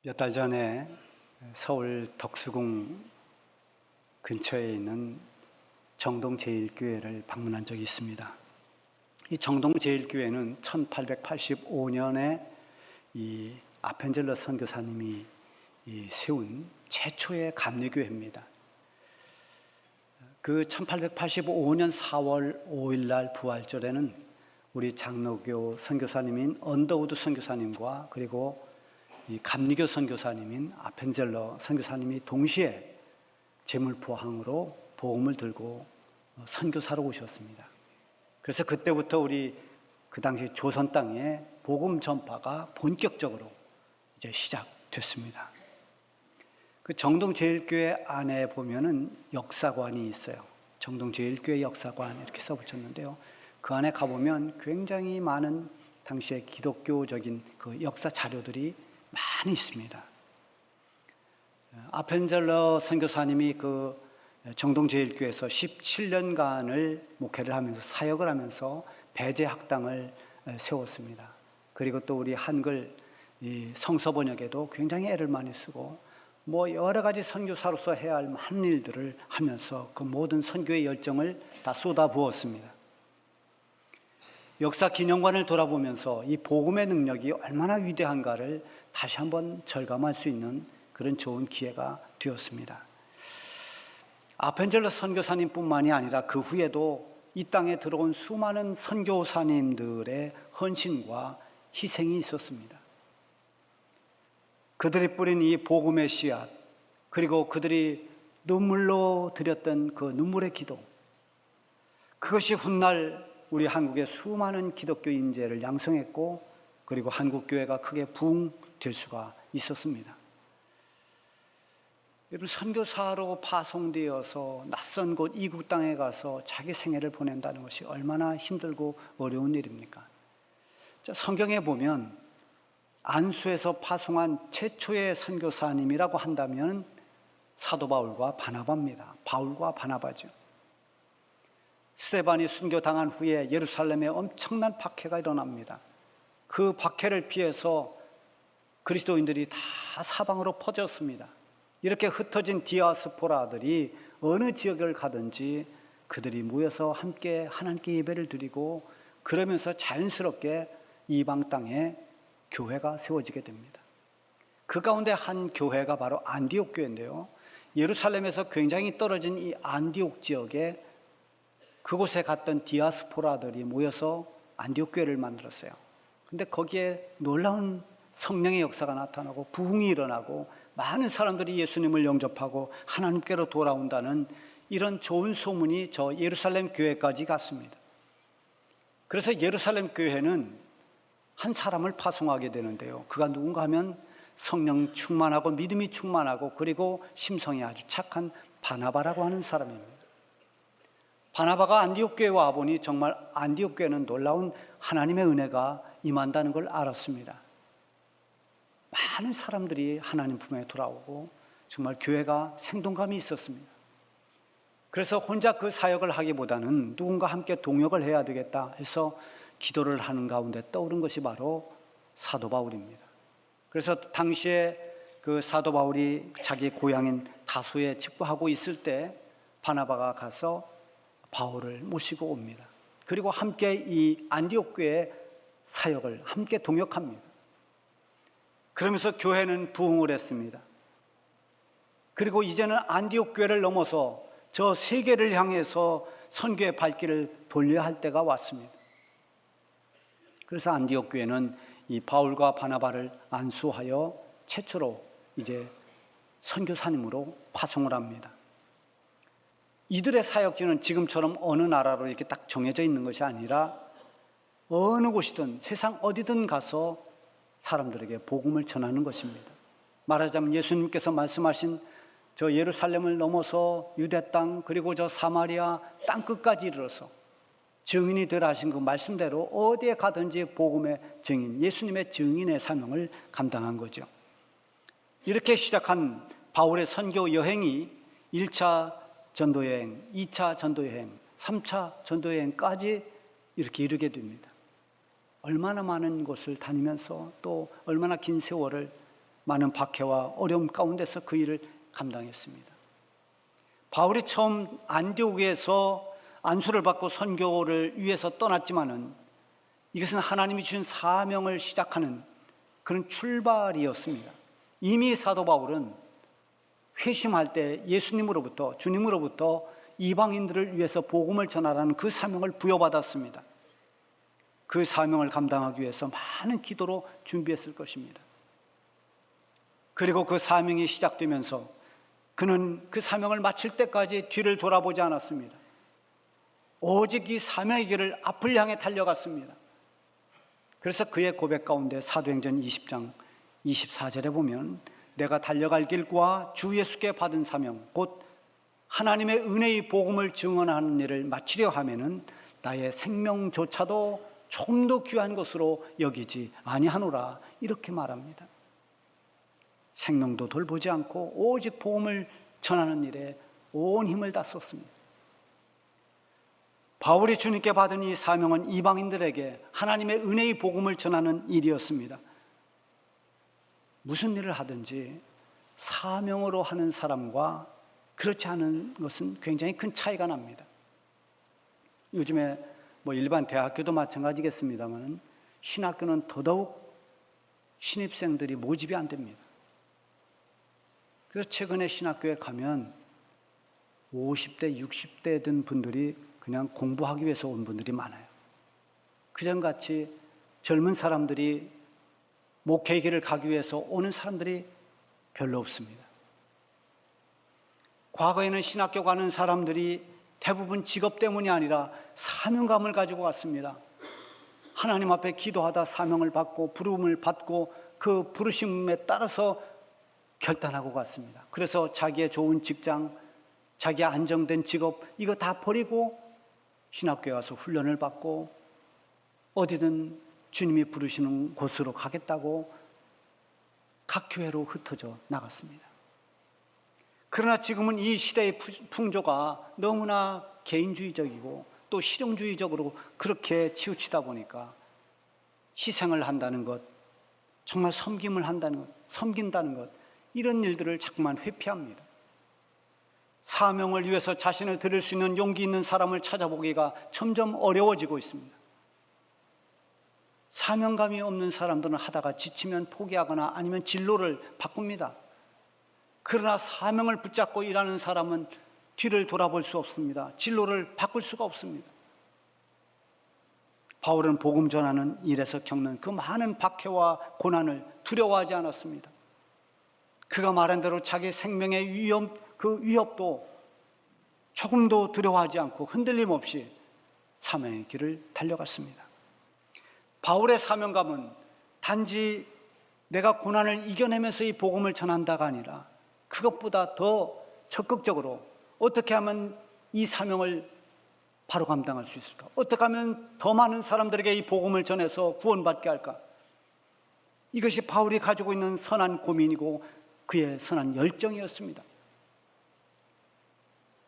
몇 달 전에 서울 덕수궁 근처에 있는 정동제일교회를 방문한 적이 있습니다. 이 정동제일교회는 1885년에 이 아펜젤러 선교사님이 세운 최초의 감리교회입니다. 그 1885년 4월 5일 날 부활절에는 우리 장로교 선교사님인 언더우드 선교사님과 그리고 이 감리교 선교사님인 아펜젤러 선교사님이 동시에 제물포항으로 복음을 들고 선교사로 오셨습니다. 그래서 그때부터 우리 그 당시 조선 땅에 복음 전파가 본격적으로 이제 시작됐습니다. 그 정동제일교회 안에 보면은 역사관이 있어요. 정동제일교회 역사관 이렇게 써붙였는데요. 그 안에 가보면 굉장히 많은 당시의 기독교적인 그 역사 자료들이 많이 있습니다. 아펜젤러 선교사님이 그 정동제일교회에서 17년간을 목회를 하면서 사역을 하면서 배제학당을 세웠습니다. 그리고 또 우리 한글 이 성서 번역에도 굉장히 애를 많이 쓰고 여러 가지 선교사로서 해야 할 많은 일들을 하면서 그 모든 선교의 열정을 다 쏟아부었습니다. 역사 기념관을 돌아보면서 이 복음의 능력이 얼마나 위대한가를 다시 한번 절감할 수 있는 그런 좋은 기회가 되었습니다. 아펜젤러 선교사님뿐만이 아니라 그 후에도 이 땅에 들어온 수많은 선교사님들의 헌신과 희생이 있었습니다. 그들이 뿌린 이 복음의 씨앗, 그리고 그들이 눈물로 드렸던 그 눈물의 기도, 그것이 훗날 우리 한국의 수많은 기독교 인재를 양성했고 그리고 한국교회가 크게 부흥될 수가 있었습니다. 여러분, 선교사로 파송되어서 낯선 곳 이국 땅에 가서 자기 생애를 보낸다는 것이 얼마나 힘들고 어려운 일입니까? 성경에 보면 안수에서 파송한 최초의 선교사님이라고 한다면 사도 바울과 바나바입니다. 바울과 바나바죠. 스데반이 순교당한 후에 예루살렘에 엄청난 박해가 일어납니다. 그 박해를 피해서 그리스도인들이 다 사방으로 퍼졌습니다. 이렇게 흩어진 디아스포라들이 어느 지역을 가든지 그들이 모여서 함께 하나님께 예배를 드리고 그러면서 자연스럽게 이방 땅에 교회가 세워지게 됩니다. 그 가운데 한 교회가 바로 안디옥 교회인데요. 예루살렘에서 굉장히 떨어진 이 안디옥 지역에 그곳에 갔던 디아스포라들이 모여서 안디옥 교회를 만들었어요. 근데 거기에 놀라운 성령의 역사가 나타나고 부흥이 일어나고 많은 사람들이 예수님을 영접하고 하나님께로 돌아온다는 이런 좋은 소문이 저 예루살렘 교회까지 갔습니다. 그래서 예루살렘 교회는 한 사람을 파송하게 되는데요. 그가 누군가 하면 성령 충만하고 믿음이 충만하고 그리고 심성이 아주 착한 바나바라고 하는 사람입니다. 바나바가 안디옥 교회에 와보니 정말 안디옥 교회는 놀라운 하나님의 은혜가 임한다는 걸 알았습니다. 많은 사람들이 하나님 품에 돌아오고 정말 교회가 생동감이 있었습니다. 그래서 혼자 그 사역을 하기보다는 누군가 함께 동역을 해야 되겠다 해서 기도를 하는 가운데 떠오른 것이 바로 사도 바울입니다. 그래서 당시에 그 사도 바울이 자기 고향인 다소에 직부하고 있을 때 바나바가 가서 바울을 모시고 옵니다. 그리고 함께 이 안디옥 교회의 사역을 함께 동역합니다. 그러면서 교회는 부흥을 했습니다. 그리고 이제는 안디옥 교회를 넘어서 저 세계를 향해서 선교의 발길을 돌려야 할 때가 왔습니다. 그래서 안디옥 교회는 이 바울과 바나바를 안수하여 최초로 이제 선교사님으로 파송을 합니다. 이들의 사역지는 지금처럼 어느 나라로 이렇게 딱 정해져 있는 것이 아니라 어느 곳이든 세상 어디든 가서 사람들에게 복음을 전하는 것입니다. 말하자면 예수님께서 말씀하신 저 예루살렘을 넘어서 유대 땅 그리고 저 사마리아 땅 끝까지 이르러서 증인이 되라 하신 그 말씀대로 어디에 가든지 복음의 증인, 예수님의 증인의 사명을 감당한 거죠. 이렇게 시작한 바울의 선교 여행이 1차 전도여행, 2차 전도여행, 3차 전도여행까지 이렇게 이르게 됩니다. 얼마나 많은 곳을 다니면서 또 얼마나 긴 세월을 많은 박해와 어려움 가운데서 그 일을 감당했습니다. 바울이 처음 안디옥에서 안수를 받고 선교를 위해서 떠났지만은 이것은 하나님이 주신 사명을 시작하는 그런 출발이었습니다. 이미 사도 바울은 회심할 때 예수님으로부터, 주님으로부터 이방인들을 위해서 복음을 전하라는 그 사명을 부여받았습니다. 그 사명을 감당하기 위해서 많은 기도로 준비했을 것입니다. 그리고 그 사명이 시작되면서 그는 그 사명을 마칠 때까지 뒤를 돌아보지 않았습니다. 오직 이 사명의 길을 앞을 향해 달려갔습니다. 그래서 그의 고백 가운데 사도행전 20장 24절에 보면 내가 달려갈 길과 주 예수께 받은 사명 곧 하나님의 은혜의 복음을 증언하는 일을 마치려 하면은 나의 생명조차도 조금 더 귀한 것으로 여기지 아니하노라 이렇게 말합니다. 생명도 돌보지 않고 오직 복음을 전하는 일에 온 힘을 다 썼습니다. 바울이 주님께 받은 이 사명은 이방인들에게 하나님의 은혜의 복음을 전하는 일이었습니다. 무슨 일을 하든지 사명으로 하는 사람과 그렇지 않은 것은 굉장히 큰 차이가 납니다. 요즘에 일반 대학교도 마찬가지겠습니다만 신학교는 더더욱 신입생들이 모집이 안 됩니다. 그래서 최근에 신학교에 가면 50대, 60대 된 분들이 그냥 공부하기 위해서 온 분들이 많아요. 그전같이 젊은 사람들이 목회의 길을 가기 위해서 오는 사람들이 별로 없습니다. 과거에는 신학교 가는 사람들이 대부분 직업 때문이 아니라 사명감을 가지고 왔습니다. 하나님 앞에 기도하다 사명을 받고 부름을 받고 그 부르심에 따라서 결단하고 갔습니다. 그래서 자기의 좋은 직장, 자기의 안정된 직업 이거 다 버리고 신학교에 와서 훈련을 받고 어디든 주님이 부르시는 곳으로 가겠다고 각 교회로 흩어져 나갔습니다. 그러나 지금은 이 시대의 풍조가 너무나 개인주의적이고 또 실용주의적으로 그렇게 치우치다 보니까 희생을 한다는 것, 정말 섬김을 한다는 것, 섬긴다는 것 이런 일들을 자꾸만 회피합니다. 사명을 위해서 자신을 드릴 수 있는 용기 있는 사람을 찾아보기가 점점 어려워지고 있습니다. 사명감이 없는 사람들은 하다가 지치면 포기하거나 아니면 진로를 바꿉니다. 그러나 사명을 붙잡고 일하는 사람은 뒤를 돌아볼 수 없습니다. 진로를 바꿀 수가 없습니다. 바울은 복음 전하는 일에서 겪는 그 많은 박해와 고난을 두려워하지 않았습니다. 그가 말한 대로 자기 생명의 그 위협도 조금도 두려워하지 않고 흔들림 없이 사명의 길을 달려갔습니다. 바울의 사명감은 단지 내가 고난을 이겨내면서 이 복음을 전한다가 아니라 그것보다 더 적극적으로 어떻게 하면 이 사명을 바로 감당할 수 있을까? 어떻게 하면 더 많은 사람들에게 이 복음을 전해서 구원받게 할까? 이것이 바울이 가지고 있는 선한 고민이고 그의 선한 열정이었습니다.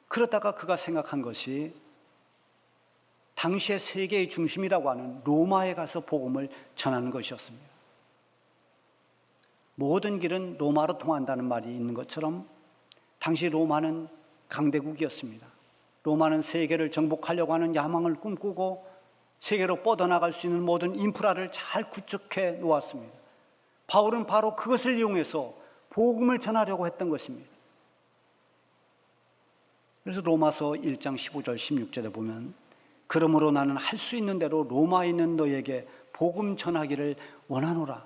그러다가 그가 생각한 것이 당시의 세계의 중심이라고 하는 로마에 가서 복음을 전하는 것이었습니다. 모든 길은 로마로 통한다는 말이 있는 것처럼 당시 로마는 강대국이었습니다. 로마는 세계를 정복하려고 하는 야망을 꿈꾸고 세계로 뻗어나갈 수 있는 모든 인프라를 잘 구축해 놓았습니다. 바울은 바로 그것을 이용해서 복음을 전하려고 했던 것입니다. 그래서 로마서 1장 15절 16절에 보면 그러므로 나는 할 수 있는 대로 로마에 있는 너에게 복음 전하기를 원하노라.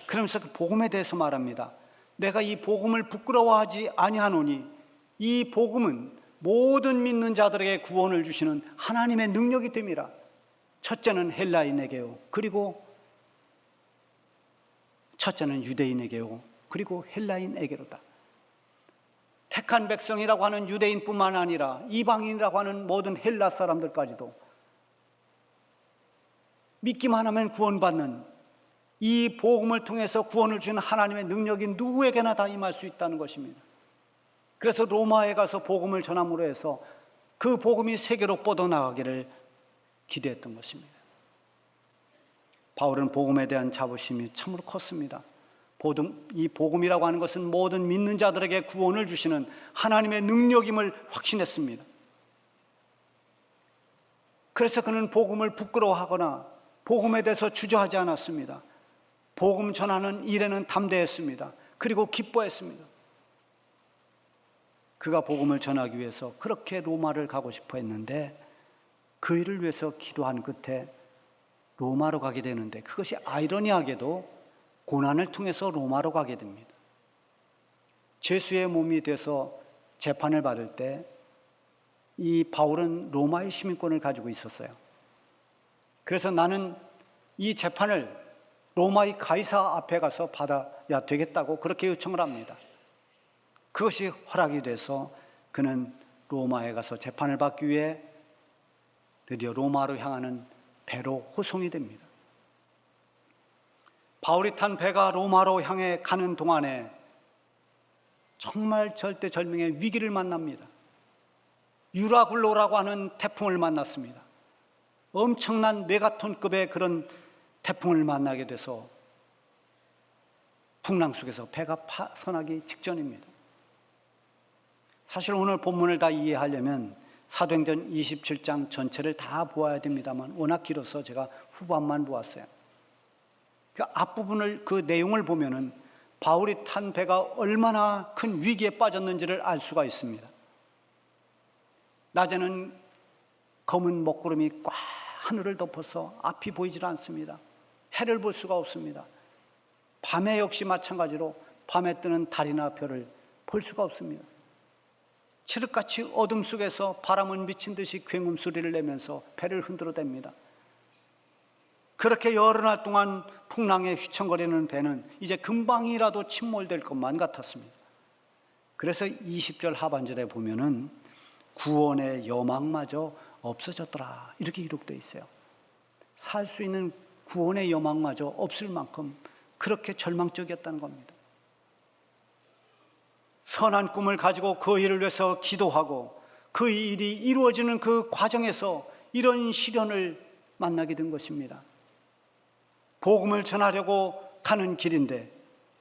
그러면서 그 복음에 대해서 말합니다. 내가 이 복음을 부끄러워하지 아니하노니 이 복음은 모든 믿는 자들에게 구원을 주시는 하나님의 능력이 됨이라. 첫째는 헬라인에게요. 그리고 첫째는 유대인에게요. 그리고 헬라인에게로다. 택한 백성이라고 하는 유대인뿐만 아니라 이방인이라고 하는 모든 헬라 사람들까지도 믿기만 하면 구원받는 이 복음을 통해서 구원을 주는 하나님의 능력이 누구에게나 다 임할 수 있다는 것입니다. 그래서 로마에 가서 복음을 전함으로 해서 그 복음이 세계로 뻗어나가기를 기대했던 것입니다. 바울은 복음에 대한 자부심이 참으로 컸습니다. 이 복음이라고 하는 것은 모든 믿는 자들에게 구원을 주시는 하나님의 능력임을 확신했습니다. 그래서 그는 복음을 부끄러워하거나 복음에 대해서 주저하지 않았습니다. 복음 전하는 일에는 담대했습니다. 그리고 기뻐했습니다. 그가 복음을 전하기 위해서 그렇게 로마를 가고 싶어 했는데 그 일을 위해서 기도한 끝에 로마로 가게 되는데, 그것이 아이러니하게도 고난을 통해서 로마로 가게 됩니다. 죄수의 몸이 돼서 재판을 받을 때 이 바울은 로마의 시민권을 가지고 있었어요. 그래서 나는 이 재판을 로마의 가이사 앞에 가서 받아야 되겠다고 그렇게 요청을 합니다. 그것이 허락이 돼서 그는 로마에 가서 재판을 받기 위해 드디어 로마로 향하는 배로 호송이 됩니다. 바울이 탄 배가 로마로 향해 가는 동안에 정말 절대절명의 위기를 만납니다. 유라굴로라고 하는 태풍을 만났습니다. 엄청난 메가톤급의 그런 태풍을 만나게 돼서 풍랑 속에서 배가 파선하기 직전입니다. 사실 오늘 본문을 다 이해하려면 사도행전 27장 전체를 다 보아야 됩니다만 워낙 길어서 제가 후반만 보았어요. 그 앞부분을, 그 내용을 보면은 바울이 탄 배가 얼마나 큰 위기에 빠졌는지를 알 수가 있습니다. 낮에는 검은 먹구름이 꽉 하늘을 덮어서 앞이 보이질 않습니다. 해를 볼 수가 없습니다. 밤에 역시 마찬가지로 밤에 뜨는 달이나 별을 볼 수가 없습니다. 칠흑같이 어둠 속에서 바람은 미친 듯이 굉음 소리를 내면서 배를 흔들어댑니다. 그렇게 여러 날 동안 풍랑에 휘청거리는 배는 이제 금방이라도 침몰될 것만 같았습니다. 그래서 20절 하반절에 보면은 구원의 여망마저 없어졌더라, 이렇게 기록되어 있어요. 살 수 있는 구원의 여망마저 없을 만큼 그렇게 절망적이었다는 겁니다. 선한 꿈을 가지고 그 일을 위해서 기도하고 그 일이 이루어지는 그 과정에서 이런 시련을 만나게 된 것입니다. 복음을 전하려고 가는 길인데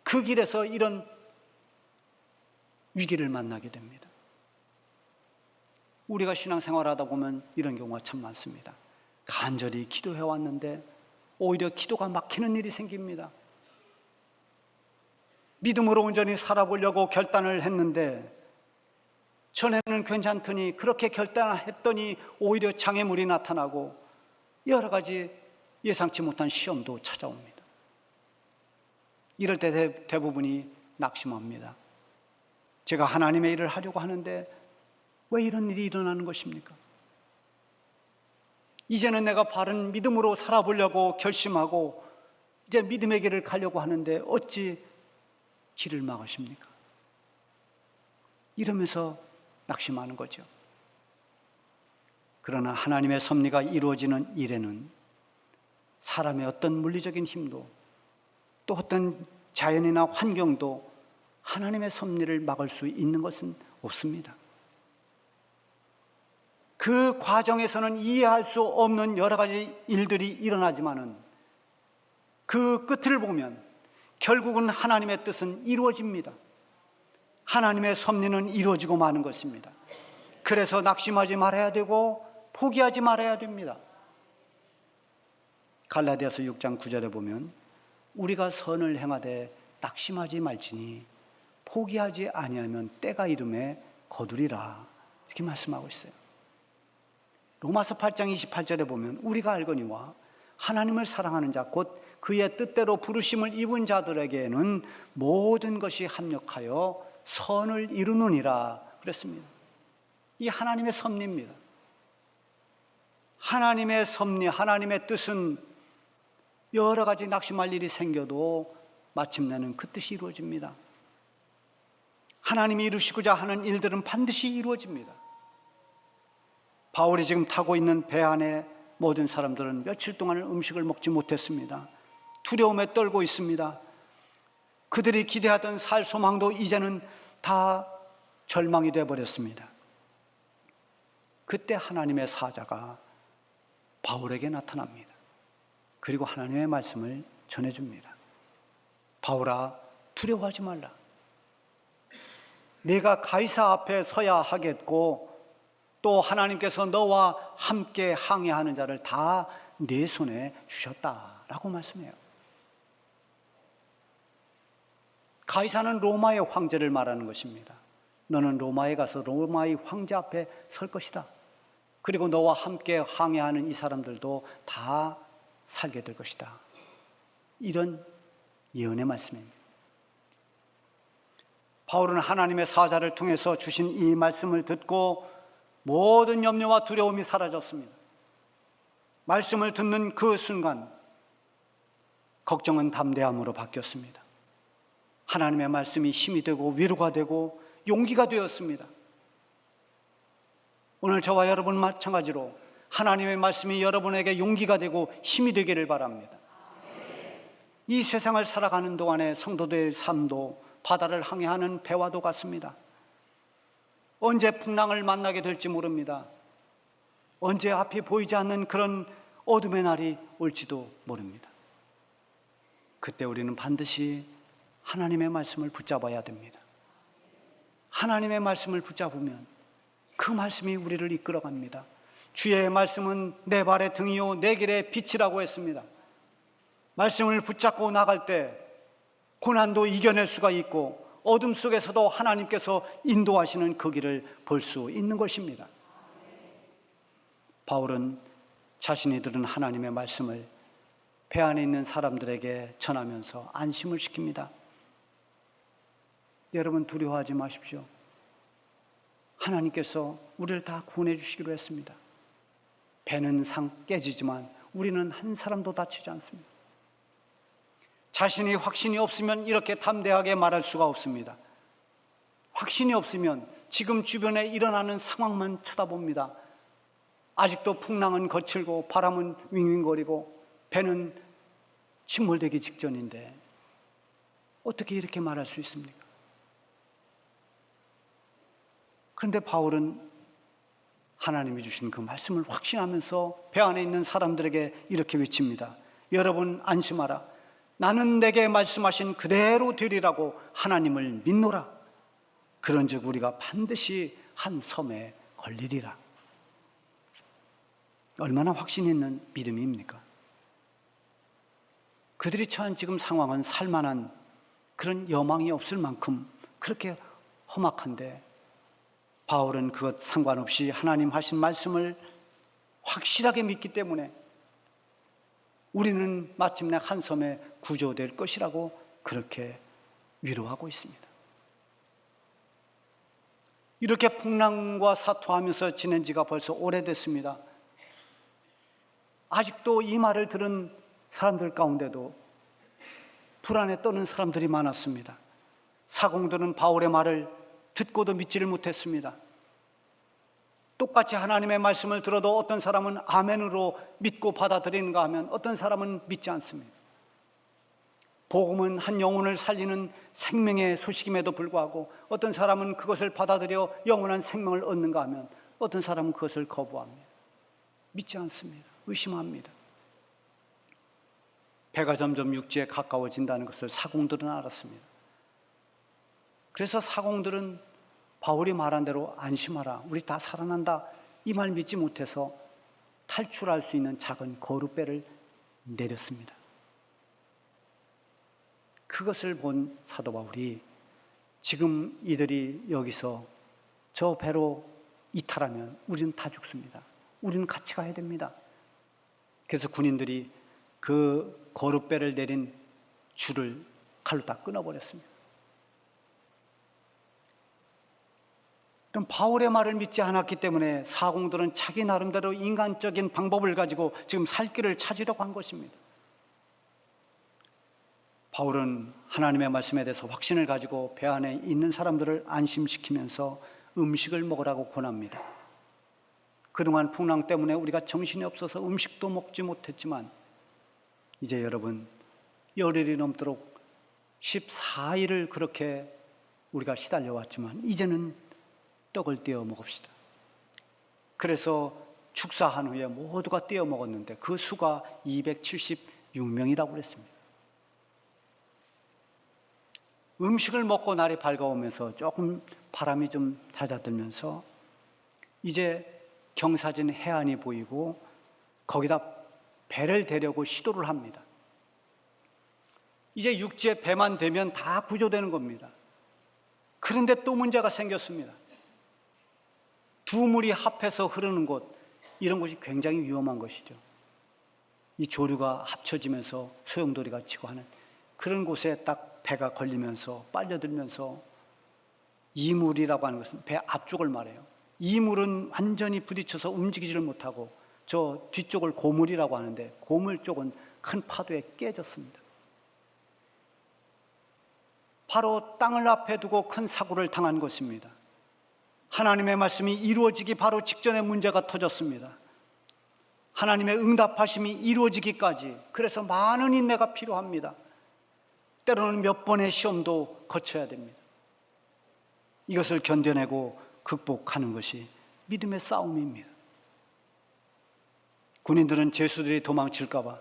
그 길에서 이런 위기를 만나게 됩니다. 우리가 신앙생활하다 보면 이런 경우가 참 많습니다. 간절히 기도해 왔는데 오히려 기도가 막히는 일이 생깁니다. 믿음으로 온전히 살아보려고 결단을 했는데 전에는 괜찮더니 그렇게 결단했더니 오히려 장애물이 나타나고 여러 가지 예상치 못한 시험도 찾아옵니다. 이럴 때 대부분이 낙심합니다. 제가 하나님의 일을 하려고 하는데 왜 이런 일이 일어나는 것입니까? 이제는 내가 바른 믿음으로 살아보려고 결심하고 이제 믿음의 길을 가려고 하는데 어찌 길을 막으십니까? 이러면서 낙심하는 거죠. 그러나 하나님의 섭리가 이루어지는 일에는 사람의 어떤 물리적인 힘도 또 어떤 자연이나 환경도 하나님의 섭리를 막을 수 있는 것은 없습니다. 그 과정에서는 이해할 수 없는 여러 가지 일들이 일어나지만은 그 끝을 보면 결국은 하나님의 뜻은 이루어집니다. 하나님의 섭리는 이루어지고 마는 것입니다. 그래서 낙심하지 말아야 되고 포기하지 말아야 됩니다. 갈라디아서 6장 9절에 보면 우리가 선을 행하되 낙심하지 말지니 포기하지 아니하면 때가 이름에 거두리라, 이렇게 말씀하고 있어요. 로마서 8장 28절에 보면 우리가 알거니와 하나님을 사랑하는 자 곧 그의 뜻대로 부르심을 입은 자들에게는 모든 것이 합력하여 선을 이루느니라 그랬습니다. 이 하나님의 섭리입니다. 하나님의 섭리, 하나님의 뜻은 여러 가지 낙심할 일이 생겨도 마침내는 그 뜻이 이루어집니다. 하나님이 이루시고자 하는 일들은 반드시 이루어집니다. 바울이 지금 타고 있는 배 안에 모든 사람들은 며칠 동안 음식을 먹지 못했습니다. 두려움에 떨고 있습니다. 그들이 기대하던 살 소망도 이제는 다 절망이 되어버렸습니다. 그때 하나님의 사자가 바울에게 나타납니다. 그리고 하나님의 말씀을 전해줍니다. 바울아, 두려워하지 말라. 내가 가이사 앞에 서야 하겠고 또 하나님께서 너와 함께 항해하는 자를 다 내 손에 주셨다라고 말씀해요. 가이사는 로마의 황제를 말하는 것입니다. 너는 로마에 가서 로마의 황제 앞에 설 것이다. 그리고 너와 함께 항해하는 이 사람들도 다 살게 될 것이다. 이런 예언의 말씀입니다. 바울은 하나님의 사자를 통해서 주신 이 말씀을 듣고 모든 염려와 두려움이 사라졌습니다. 말씀을 듣는 그 순간 걱정은 담대함으로 바뀌었습니다. 하나님의 말씀이 힘이 되고 위로가 되고 용기가 되었습니다. 오늘 저와 여러분 마찬가지로 하나님의 말씀이 여러분에게 용기가 되고 힘이 되기를 바랍니다. 이 세상을 살아가는 동안에 성도들의 삶도 바다를 항해하는 배와도 같습니다. 언제 풍랑을 만나게 될지 모릅니다. 언제 앞이 보이지 않는 그런 어둠의 날이 올지도 모릅니다. 그때 우리는 반드시 하나님의 말씀을 붙잡아야 됩니다. 하나님의 말씀을 붙잡으면 그 말씀이 우리를 이끌어갑니다. 주의 말씀은 내 발의 등이요 내 길의 빛이라고 했습니다. 말씀을 붙잡고 나갈 때 고난도 이겨낼 수가 있고 어둠 속에서도 하나님께서 인도하시는 그 길을 볼 수 있는 것입니다. 바울은 자신이 들은 하나님의 말씀을 배 안에 있는 사람들에게 전하면서 안심을 시킵니다. 여러분 두려워하지 마십시오. 하나님께서 우리를 다 구원해 주시기로 했습니다. 배는 깨지지만 우리는 한 사람도 다치지 않습니다. 자신이 확신이 없으면 이렇게 담대하게 말할 수가 없습니다. 확신이 없으면 지금 주변에 일어나는 상황만 쳐다봅니다. 아직도 풍랑은 거칠고 바람은 윙윙거리고 배는 침몰되기 직전인데 어떻게 이렇게 말할 수 있습니까? 그런데 바울은 하나님이 주신 그 말씀을 확신하면서 배 안에 있는 사람들에게 이렇게 외칩니다. 여러분 안심하라. 나는 내게 말씀하신 그대로 되리라고 하나님을 믿노라. 그런즉 우리가 반드시 한 섬에 걸리리라. 얼마나 확신 있는 믿음입니까? 그들이 처한 지금 상황은 살만한 그런 여망이 없을 만큼 그렇게 험악한데 바울은 그것 상관없이 하나님 하신 말씀을 확실하게 믿기 때문에 우리는 마침내 한 섬에 구조될 것이라고 그렇게 위로하고 있습니다. 이렇게 풍랑과 사투하면서 지낸 지가 벌써 오래됐습니다. 아직도 이 말을 들은 사람들 가운데도 불안에 떠는 사람들이 많았습니다. 사공들은 바울의 말을 듣고도 믿지를 못했습니다. 똑같이 하나님의 말씀을 들어도 어떤 사람은 아멘으로 믿고 받아들이는가 하면 어떤 사람은 믿지 않습니다. 복음은 한 영혼을 살리는 생명의 소식임에도 불구하고 어떤 사람은 그것을 받아들여 영원한 생명을 얻는가 하면 어떤 사람은 그것을 거부합니다. 믿지 않습니다. 의심합니다. 배가 점점 육지에 가까워진다는 것을 사공들은 알았습니다. 그래서 사공들은 바울이 말한 대로 안심하라, 우리 다 살아난다, 이 말 믿지 못해서 탈출할 수 있는 작은 거룻배를 내렸습니다. 그것을 본 사도 바울이 지금 이들이 여기서 저 배로 이탈하면 우리는 다 죽습니다. 우리는 같이 가야 됩니다. 그래서 군인들이 그 거룻배를 내린 줄을 칼로 다 끊어버렸습니다. 그럼 바울의 말을 믿지 않았기 때문에 사공들은 자기 나름대로 인간적인 방법을 가지고 지금 살 길을 찾으려고 한 것입니다. 바울은 하나님의 말씀에 대해서 확신을 가지고 배 안에 있는 사람들을 안심시키면서 음식을 먹으라고 권합니다. 그동안 풍랑 때문에 우리가 정신이 없어서 음식도 먹지 못했지만 이제 여러분 열흘이 넘도록 14일을 그렇게 우리가 시달려왔지만 이제는 떡을 떼어 먹읍시다. 그래서 축사한 후에 모두가 떼어 먹었는데 그 수가 276명이라고 그랬습니다. 음식을 먹고 날이 밝아오면서 조금 바람이 좀 잦아들면서 이제 경사진 해안이 보이고 거기다 배를 대려고 시도를 합니다. 이제 육지에 배만 되면 다 구조되는 겁니다. 그런데 또 문제가 생겼습니다. 두 물이 합해서 흐르는 곳, 이런 곳이 굉장히 위험한 것이죠. 이 조류가 합쳐지면서 소용돌이가 치고 하는 그런 곳에 딱 배가 걸리면서 빨려들면서 이물이라고 하는 것은 배 앞쪽을 말해요. 이물은 완전히 부딪혀서 움직이지를 못하고 저 뒤쪽을 고물이라고 하는데 고물 쪽은 큰 파도에 깨졌습니다. 바로 땅을 앞에 두고 큰 사고를 당한 것입니다. 하나님의 말씀이 이루어지기 바로 직전에 문제가 터졌습니다. 하나님의 응답하심이 이루어지기까지 그래서 많은 인내가 필요합니다. 때로는 몇 번의 시험도 거쳐야 됩니다. 이것을 견뎌내고 극복하는 것이 믿음의 싸움입니다. 군인들은 죄수들이 도망칠까 봐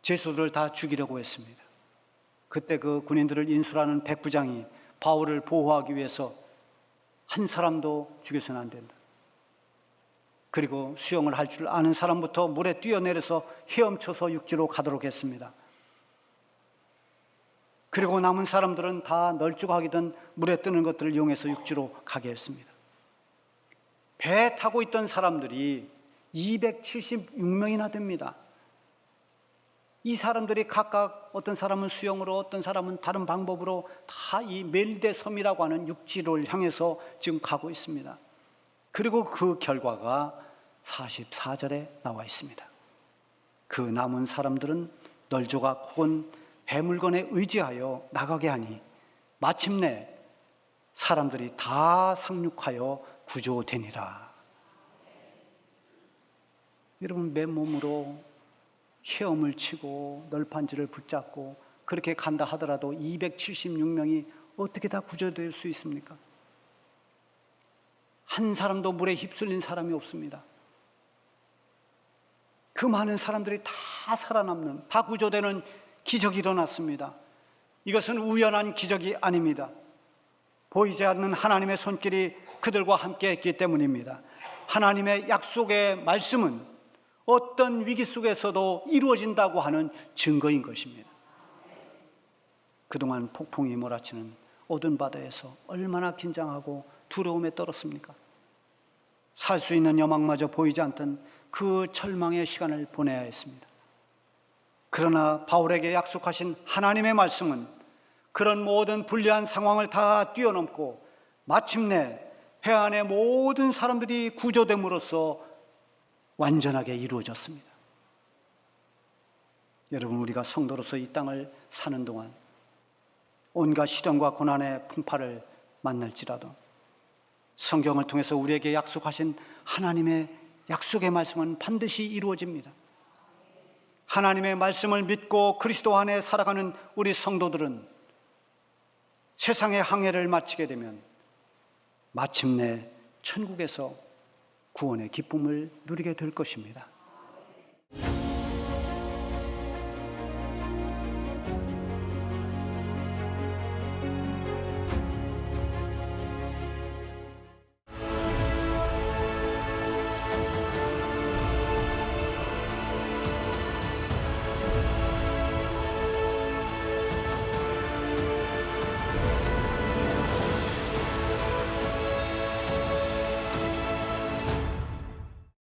죄수들을 다 죽이려고 했습니다. 그때 그 군인들을 인수라는 백부장이 바울을 보호하기 위해서 한 사람도 죽여서는 안 된다. 그리고 수영을 할 줄 아는 사람부터 물에 뛰어내려서 헤엄쳐서 육지로 가도록 했습니다. 그리고 남은 사람들은 다 널찍하게든 물에 뜨는 것들을 이용해서 육지로 가게 했습니다. 배에 타고 있던 사람들이 276명이나 됩니다. 이 사람들이 각각 어떤 사람은 수영으로 어떤 사람은 다른 방법으로 다 이 멜대 섬이라고 하는 육지를 향해서 지금 가고 있습니다. 그리고 그 결과가 44절에 나와 있습니다. 그 남은 사람들은 널조각 혹은 배물건에 의지하여 나가게 하니 마침내 사람들이 다 상륙하여 구조되니라. 여러분, 맨몸으로 헤엄을 치고 널판지를 붙잡고 그렇게 간다 하더라도 276명이 어떻게 다 구조될 수 있습니까? 한 사람도 물에 휩쓸린 사람이 없습니다. 그 많은 사람들이 다 살아남는, 다 구조되는 기적이 일어났습니다. 이것은 우연한 기적이 아닙니다. 보이지 않는 하나님의 손길이 그들과 함께 했기 때문입니다. 하나님의 약속의 말씀은 어떤 위기 속에서도 이루어진다고 하는 증거인 것입니다. 그동안 폭풍이 몰아치는 어두운 바다에서 얼마나 긴장하고 두려움에 떨었습니까? 살 수 있는 여망마저 보이지 않던 그 절망의 시간을 보내야 했습니다. 그러나 바울에게 약속하신 하나님의 말씀은 그런 모든 불리한 상황을 다 뛰어넘고 마침내 배 안의 모든 사람들이 구조됨으로써 완전하게 이루어졌습니다. 여러분, 우리가 성도로서 이 땅을 사는 동안 온갖 시련과 고난의 풍파를 만날지라도 성경을 통해서 우리에게 약속하신 하나님의 약속의 말씀은 반드시 이루어집니다. 하나님의 말씀을 믿고 그리스도 안에 살아가는 우리 성도들은 세상의 항해를 마치게 되면 마침내 천국에서 구원의 기쁨을 누리게 될 것입니다.